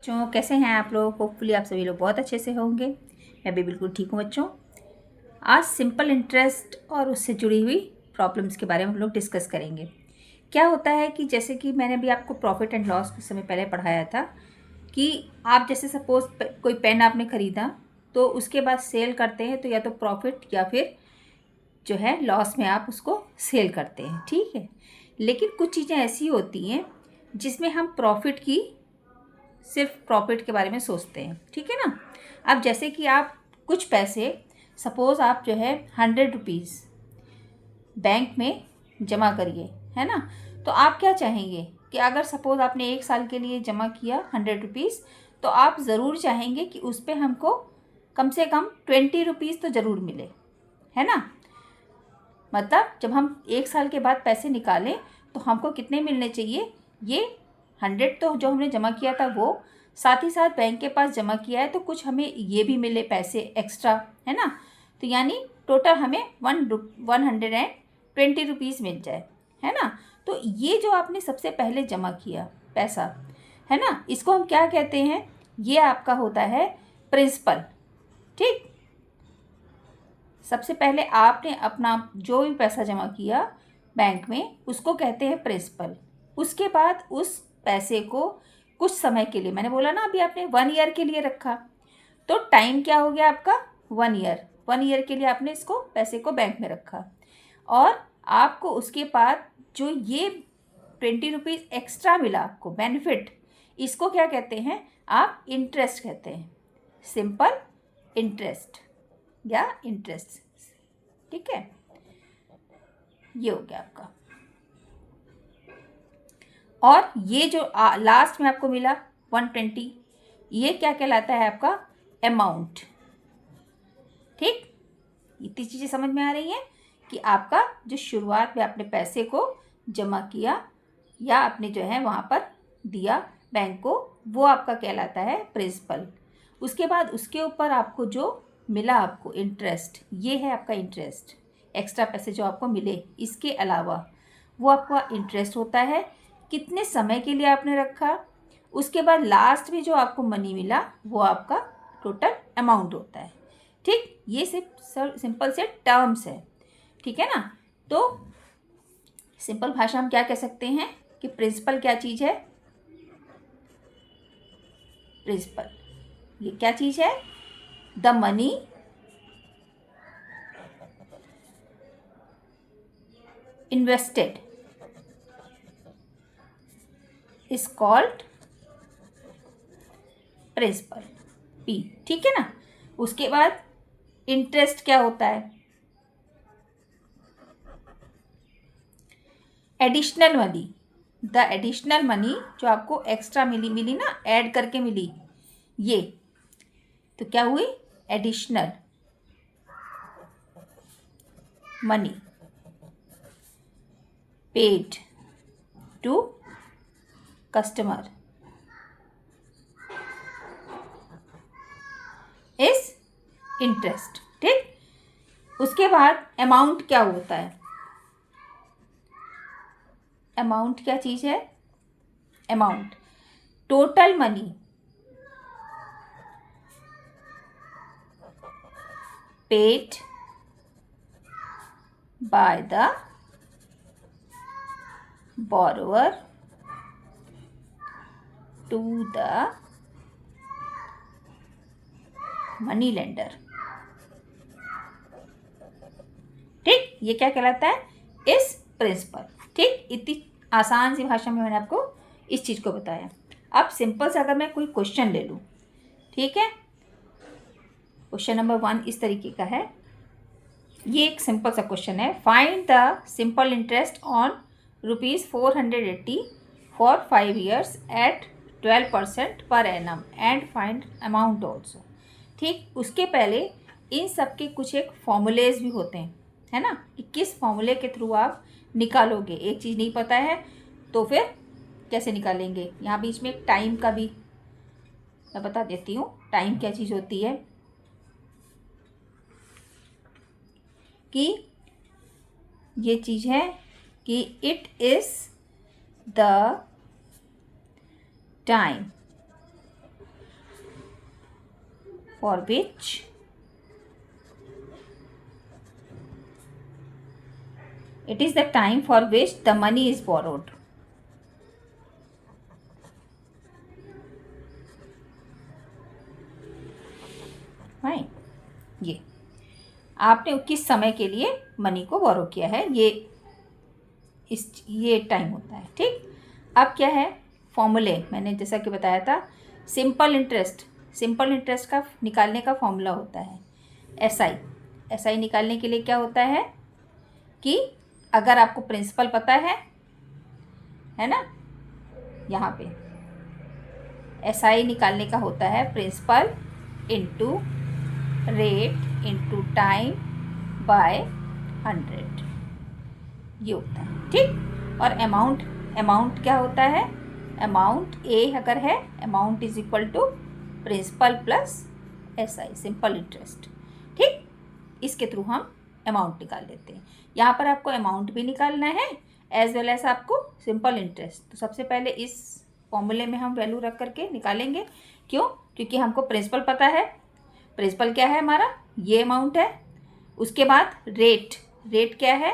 बच्चों कैसे हैं आप लोग। होपफुली आप सभी लोग बहुत अच्छे से होंगे। मैं भी बिल्कुल ठीक हूँ बच्चों। आज सिंपल इंटरेस्ट और उससे जुड़ी हुई प्रॉब्लम्स के बारे में हम लोग डिस्कस करेंगे। क्या होता है कि जैसे कि मैंने भी आपको प्रॉफिट एंड लॉस कुछ समय पहले पढ़ाया था कि आप जैसे सपोज कोई पेन आपने ख़रीदा तो उसके बाद सेल करते हैं तो या तो प्रॉफिट या फिर जो है लॉस में आप उसको सेल करते हैं, ठीक है। लेकिन कुछ चीज़ें ऐसी होती हैं जिसमें हम सिर्फ प्रॉफिट के बारे में सोचते हैं, ठीक है ना। अब जैसे कि आप कुछ पैसे सपोज़ आप जो है 100 रुपीज़ बैंक में जमा करिए, है ना। तो आप क्या चाहेंगे कि अगर सपोज़ आपने 1 साल के लिए जमा किया 100 रुपीज़ तो आप ज़रूर चाहेंगे कि उस पर हमको कम से कम 20 रुपीज़ तो ज़रूर मिले, है ना। मतलब जब हम 1 साल के बाद पैसे निकालें तो हमको कितने मिलने चाहिए, ये 100 तो जो हमने जमा किया था वो, साथ ही साथ बैंक के पास जमा किया है तो कुछ हमें ये भी मिले पैसे एक्स्ट्रा, है ना। तो यानी टोटल हमें 120 मिल जाए, है ना। तो ये जो आपने सबसे पहले जमा किया पैसा, है ना, इसको हम क्या कहते हैं, ये आपका होता है प्रिंसिपल, ठीक। सबसे पहले आपने अपना जो भी पैसा जमा किया बैंक में उसको कहते हैं प्रिंसिपल। उसके बाद उस पैसे को कुछ समय के लिए, मैंने बोला ना अभी आपने 1 ईयर के लिए रखा, तो टाइम क्या हो गया आपका 1 ईयर। 1 ईयर के लिए आपने इसको पैसे को बैंक में रखा और आपको उसके बाद जो ये 20 रुपीज़ एक्स्ट्रा मिला आपको बेनिफिट, इसको क्या कहते हैं, आप इंटरेस्ट कहते हैं, सिंपल इंटरेस्ट या इंटरेस्ट, ठीक है। ये हो गया आपका। और ये जो लास्ट में आपको मिला 120, ये क्या कहलाता है आपका अमाउंट, ठीक। इतनी चीज़ें समझ में आ रही हैं कि आपका जो शुरुआत में आपने पैसे को जमा किया या आपने जो है वहाँ पर दिया बैंक को, वो आपका कहलाता है प्रिंसिपल। उसके बाद उसके ऊपर आपको जो मिला आपको इंटरेस्ट, ये है आपका इंटरेस्ट। एक्स्ट्रा पैसे जो आपको मिले इसके अलावा वो आपका इंटरेस्ट होता है, कितने समय के लिए आपने रखा। उसके बाद लास्ट में जो आपको मनी मिला वो आपका टोटल अमाउंट होता है, ठीक। ये सिर्फ सिंपल से टर्म्स है, ठीक है ना। तो सिंपल भाषा हम क्या कह सकते हैं कि प्रिंसिपल क्या चीज़ है, प्रिंसिपल ये क्या चीज़ है, the money invested is called principal, P, ठीक है ना। उसके बाद इंटरेस्ट क्या होता है, additional money. The additional money जो आपको एक्स्ट्रा मिली ना, ऐड करके मिली, ये तो क्या हुई, additional money paid to customer is interest, ठीक। उसके बाद अमाउंट क्या होता है, अमाउंट क्या चीज़ है, amount total money paid by the borrower to the money lender, ठीक। ये क्या कहलाता है, इस प्रिंसिपल, ठीक। इतनी आसान सी भाषा में मैंने आपको इस चीज़ को बताया। अब सिंपल से अगर मैं कोई क्वेश्चन ले लूँ, ठीक है। क्वेश्चन नंबर 1 इस तरीके का है, ये एक सिंपल सा क्वेश्चन है, find the simple interest on ₹480 for 5 years at 12% per annum and find amount also, ठीक। उसके पहले इन सब के कुछ एक फॉर्मूलेज भी होते हैं, है ना, कि किस फॉर्मूले के थ्रू आप निकालोगे। एक चीज़ नहीं पता है तो फिर कैसे निकालेंगे। यहाँ बीच में एक टाइम का भी मैं बता देती हूँ, टाइम क्या चीज़ होती है, कि ये चीज़ है कि it is the time for which it is the time for which the money is borrowed. Right? ये आपने किस समय के लिए मनी को बोरो किया है, ये टाइम होता है। ठीक, अब क्या है फॉर्मूले, मैंने जैसा कि बताया था सिंपल इंटरेस्ट का निकालने का फॉर्मूला होता है एसआई निकालने के लिए क्या होता है कि अगर आपको प्रिंसिपल पता है ना, यहाँ पे एसआई निकालने का होता है principal into rate into time by 100, ये होता है। ठीक, और अमाउंट क्या होता है, अमाउंट ए अगर है, amount is equal to principal plus SI, simple interest. ठीक, इसके थ्रू हम अमाउंट निकाल लेते हैं। यहाँ पर आपको अमाउंट भी निकालना है एज वेल एज आपको सिंपल इंटरेस्ट। तो सबसे पहले इस फॉर्मूले में हम वैल्यू रख करके निकालेंगे। क्यों? क्योंकि हमको प्रिंसिपल पता है। प्रिंसिपल क्या है हमारा, ये अमाउंट है। उसके बाद रेट क्या है,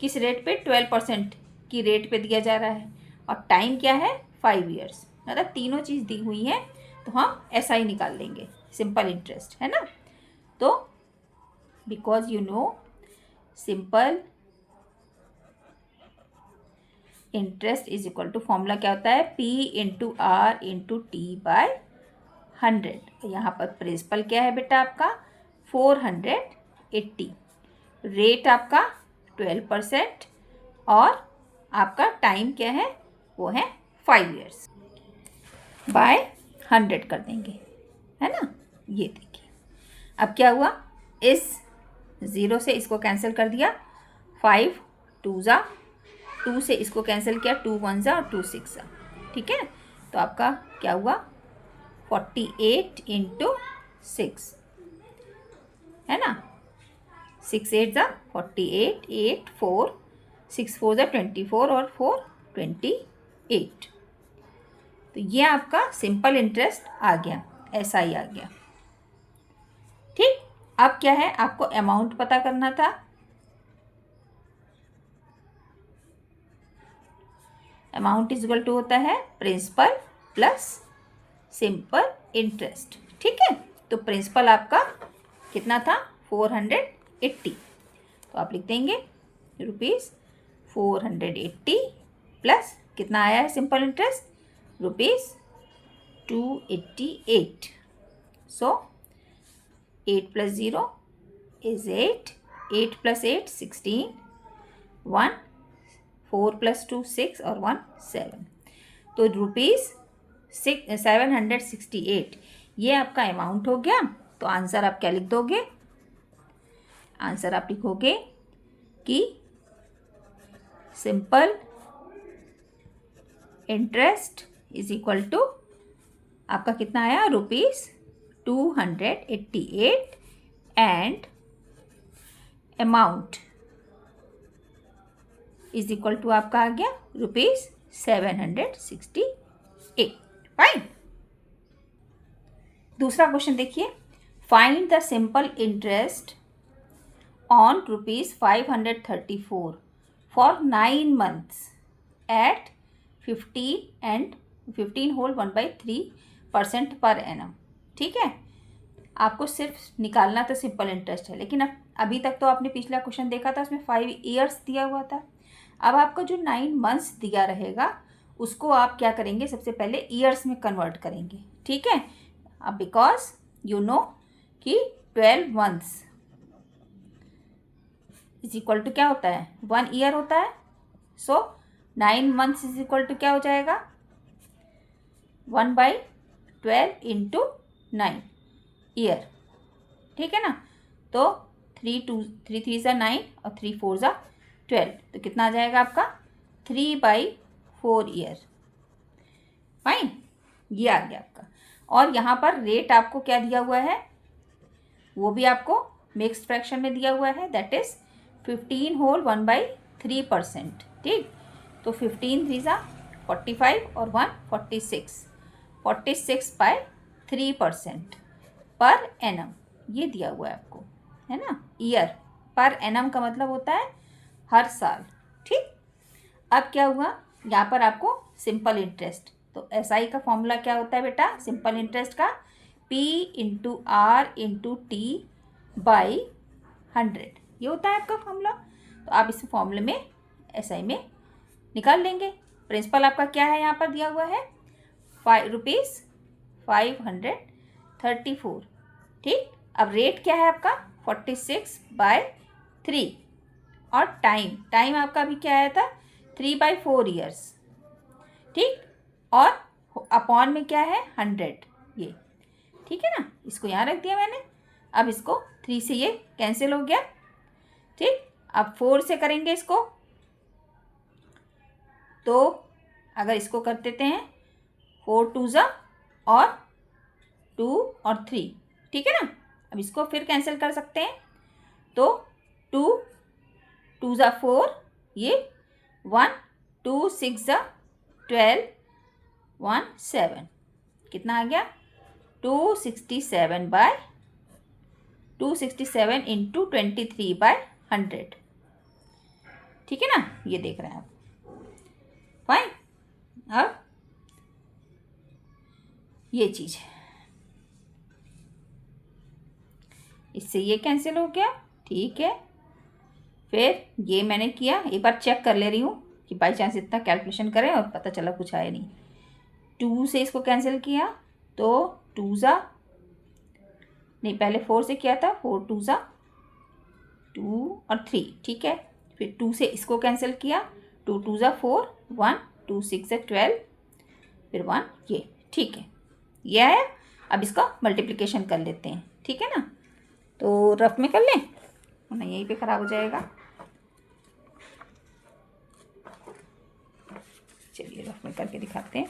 किस रेट पे, 12% की रेट पे दिया जा रहा है, और टाइम क्या है 5 ईयर्स। मतलब तीनों चीज़ दी हुई हैं, तो हम एसआई निकाल लेंगे, सिंपल इंटरेस्ट, है ना। तो because you know simple interest is equal to, formula क्या होता है, P into R into T by 100। यहाँ पर प्रिंसिपल क्या है बेटा आपका 480, रेट आपका 12%, और आपका टाइम क्या है, वो है 5 ईयर्स, बाय 100 कर देंगे, है ना। ये देखिए अब क्या हुआ, इस 0 से इसको कैंसिल कर दिया, 5 2 ज़ा 2 से इसको कैंसिल किया, 2 1 ज़ा और 2 6 ज़ा। ठीक है, तो आपका क्या हुआ 48 इंटू 6, है ना। 6 8 ज़ा 48, 8 4 6 4 ज़ा 24 और 4 28। तो ये आपका सिंपल इंटरेस्ट आ गया, एसआई आ गया। ठीक, अब क्या है, आपको अमाउंट पता करना था। अमाउंट इज इक्वल टू होता है प्रिंसिपल प्लस सिंपल इंटरेस्ट। ठीक है, तो प्रिंसिपल आपका कितना था 480, तो आप लिख देंगे ₹480 प्लस कितना आया है सिंपल इंटरेस्ट ₹288। सो 8 + 0 is 8, 8 + 8 16, 1 4 + 2 6 और 1 7, तो ₹768 ये आपका अमाउंट हो गया। तो आंसर आप क्या लिख दोगे, आंसर आप लिखोगे कि simple interest is equal to आपका कितना आया ₹288 and amount is equal to आपका आ गया ₹768। फाइन। दूसरा क्वेश्चन देखिए, find the simple interest on ₹534 for 9 months at 15 whole 1/3% per annum. ठीक है, आपको सिर्फ निकालना तो सिंपल इंटरेस्ट है, लेकिन अभी तक तो आपने पिछला क्वेश्चन देखा था, उसमें 5 ईयर्स दिया हुआ था। अब आपको जो 9 months दिया रहेगा उसको आप क्या करेंगे, सबसे पहले ईयर्स में कन्वर्ट करेंगे। ठीक है, अब बिकॉज यू नो कि 12 months इज इक्वल टू क्या होता है 1 ईयर होता है। सो 9 months इज इक्वल टू क्या हो जाएगा 1/12 इंटू 9 ईयर। ठीक है ना, तो 3 3 ज़ा 9 और 3 4 ज़ा 12, तो कितना आ जाएगा आपका 3/4 ईयर। फाइन, ये आ गया आपका। और यहाँ पर रेट आपको क्या दिया हुआ है, वो भी आपको मिक्स्ड फ्रैक्शन में दिया हुआ है, दैट इज 15 होल 1/3%। ठीक, तो 15 3 ज़ा 45 और 1 46, 46/3% पर एनम, ये दिया हुआ है आपको, है ना। ईयर पर एनम का मतलब होता है हर साल, ठीक। अब क्या हुआ, यहाँ पर आपको सिंपल इंटरेस्ट, तो एसआई का फॉर्मूला क्या होता है बेटा, सिंपल इंटरेस्ट का P into R into T by 100, ये होता है आपका फॉर्मूला। तो आप इस फॉर्मूले में एसआई में निकाल लेंगे। प्रिंसिपल आपका क्या है, यहाँ पर दिया हुआ है ₹534, ठीक। अब रेट क्या है आपका 46/3, और टाइम आपका अभी क्या आया था 3/4 ईयर्स, ठीक। और अपॉन में क्या है 100, ये ठीक है ना, इसको यहाँ रख दिया मैंने। अब इसको 3 से ये कैंसिल हो गया, ठीक। अब 4 से करेंगे इसको, तो अगर इसको कर देते हैं 4 2 ज़ा और 2 और 3, ठीक है ना। अब इसको फिर कैंसिल कर सकते हैं, तो 2 2 ज़ा 4, ये 1 2 6 ज़ा 12 1 7, कितना आ गया 267 इंटू 23/100, ठीक है ना, ये देख रहे हैं आप। फाइन, अब ये चीज़ है, इससे ये कैंसिल हो गया, ठीक है। फिर ये मैंने किया, एक बार चेक कर ले रही हूँ कि बाई चांस इतना कैलकुलेशन करें और पता चला कुछ आया नहीं। 2 से इसको कैंसिल किया तो 2 ज़ा, नहीं पहले 4 से किया था, 4 2 ज़ा 2 और 3, ठीक है। फिर 2 से इसको कैंसिल किया, 2 2 ज़ा 4 1 2 6 ज़ा 12, फिर 1, ये ठीक है, ये आया। अब इसका मल्टीप्लिकेशन कर लेते हैं, ठीक है ना। तो रफ में कर लें, वरना यहीं पे ख़राब हो जाएगा। चलिए रफ में करके दिखाते हैं।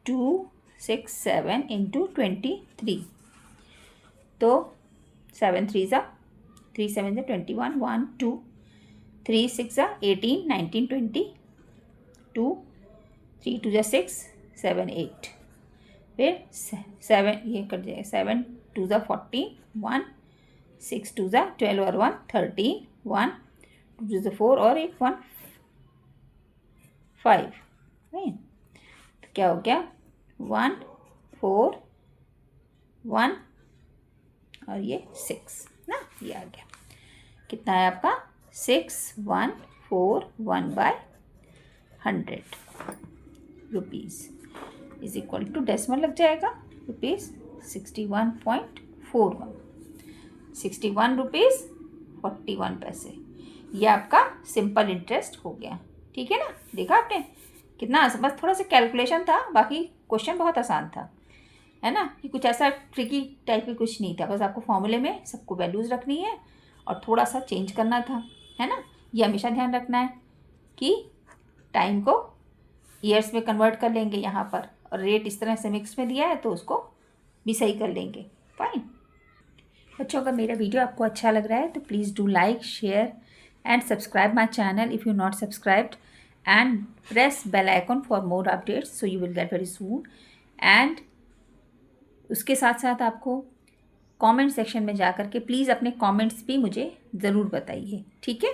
2 6 7 इंटू 23, तो 7 3 ज़ा 3 7 ज़ा 21 1 2 3 6 ज़ा 18 19 20 2 3 2 ज़ा 6 7 8, फिर 7 ये कट जाएगा, 7 2 ज़ा 14 1 6 2 ज़ा 12 और 1 13 1 2 ज़ा 4 और एक 1 5, तो क्या हो गया 1 4 1 और ये 6 ना, ये आ गया। कितना है आपका 6141/100 rupees is equal to decimal लग जाएगा ₹61.41, 61 रुपीज़ 41 ये आपका सिंपल इंटरेस्ट हो गया, ठीक है ना। देखा आपने कितना, बस थोड़ा सा कैलकुलेशन था, बाकी क्वेश्चन बहुत आसान था, है ना। कि कुछ ऐसा ट्रिकी टाइप की कुछ नहीं था, बस आपको फॉर्मूले में सबको वैल्यूज़ रखनी है और थोड़ा सा चेंज करना था, है ना। ये हमेशा ध्यान रखना है कि टाइम को ईयर्स में कन्वर्ट कर लेंगे यहाँ पर, और रेट इस तरह से मिक्स में दिया है तो उसको भी सही कर लेंगे। फाइन बच्चों, अगर मेरा वीडियो आपको अच्छा लग रहा है तो please do like share and subscribe my channel if you're not subscribed, and press bell icon for more updates so you will get very soon। and उसके साथ साथ आपको कमेंट सेक्शन में जा कर के प्लीज़ अपने कमेंट्स भी मुझे ज़रूर बताइए, ठीक है।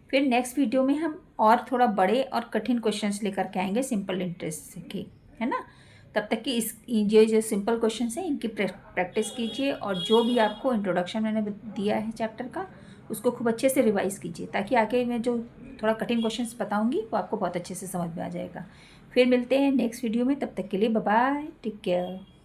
फिर नेक्स्ट वीडियो में हम और थोड़ा बड़े और कठिन क्वेश्चंस लेकर के आएंगे सिंपल इंटरेस्ट के, है ना। तब तक कि इस जो सिंपल क्वेश्चंस हैं इनकी प्रैक्टिस कीजिए, और जो भी आपको इंट्रोडक्शन मैंने दिया है चैप्टर का उसको खूब अच्छे से रिवाइज़ कीजिए, ताकि आगे मैं जो थोड़ा कठिन क्वेश्चंस बताऊंगी वो आपको बहुत अच्छे से समझ में आ जाएगा। फिर मिलते हैं नेक्स्ट वीडियो में, तब तक के लिए बाय बाय, टेक केयर।